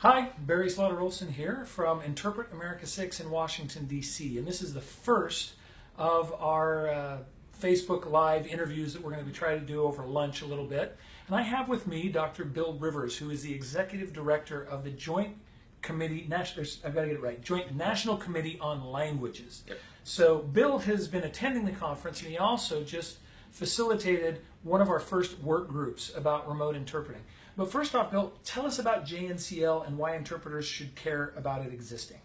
Hi, Barry Slaughter-Olsen here from Interpret America 6 in Washington, D.C. And this is the first of our Facebook Live interviews that we're going to be trying to do over lunch a little bit. And I have with me Dr. Bill Rivers, who is the Executive Director of the Joint National Committee on Languages. Yep. So Bill has been attending the conference, and he also just facilitated one of our first work groups about remote interpreting. But first off, Bill, tell us about JNCL and why interpreters should care about it existing.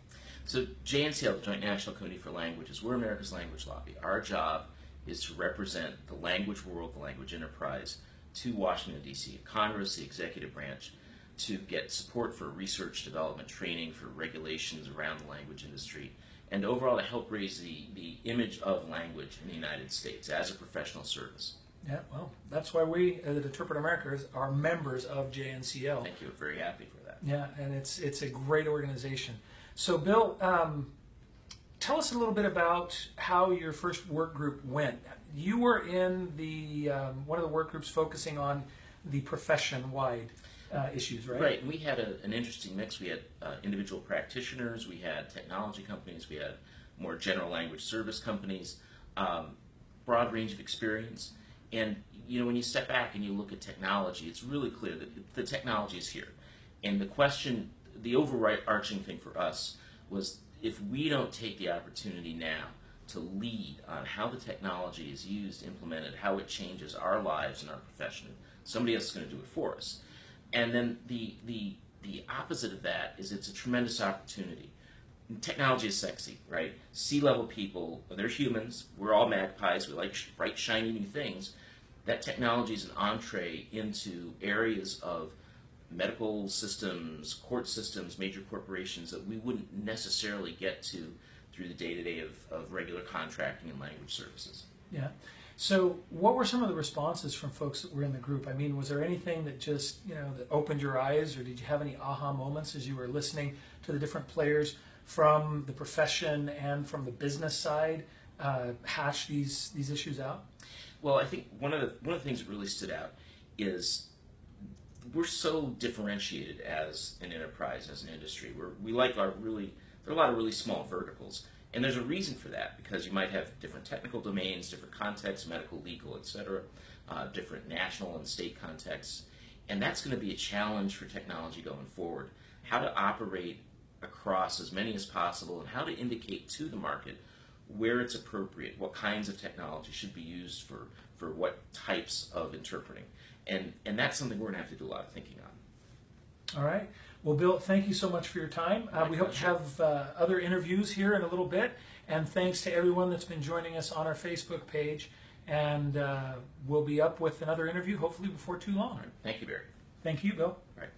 So JNCL, the Joint National Committee for Languages, we're America's language lobby. Our job is to represent the language world, the language enterprise, to Washington, D.C., Congress, the executive branch, to get support for research, development, training, for regulations around the language industry, and overall to help raise the image of language in the United States as a professional service. Yeah, well, that's why we at Interpret America are members of JNCL. Thank you. We're very happy for that. Yeah, and it's a great organization. So, Bill, tell us a little bit about how your first work group went. You were in the one of the work groups focusing on the profession-wide issues, right? Right. We had an interesting mix. We had individual practitioners, we had technology companies, we had more general language service companies, broad range of experience. And you know, when you step back and you look at technology, it's really clear that the technology is here. And the question, the overarching thing for us was, if we don't take the opportunity now to lead on how the technology is used, implemented, how it changes our lives and our profession, somebody else is going to do it for us. And then the opposite of that is it's a tremendous opportunity. Technology is sexy, right? C-level people, they're humans. We're all magpies. We like bright, shiny new things. That technology is an entree into areas of medical systems, court systems, major corporations that we wouldn't necessarily get to through the day-to-day of regular contracting and language services. Yeah. So what were some of the responses from folks that were in the group? I mean, was there anything that just, that opened your eyes, or did you have any aha moments as you were listening to the different players from the profession and from the business side hash these issues out? Well, I think one of the things that really stood out is we're so differentiated as an enterprise, as an industry. There are a lot of really small verticals, and there's a reason for that, because you might have different technical domains, different contexts, medical, legal, etc., different national and state contexts, and that's going to be a challenge for technology going forward. How to operate across as many as possible, and how to indicate to the market where it's appropriate, what kinds of technology should be used for what types of interpreting. And that's something we're going to have to do a lot of thinking on. All right. Well, Bill, thank you so much for your time. We hope to have other interviews here in a little bit. And thanks to everyone that's been joining us on our Facebook page. And we'll be up with another interview hopefully before too long. All right. Thank you, Barry. Thank you, Bill. All right.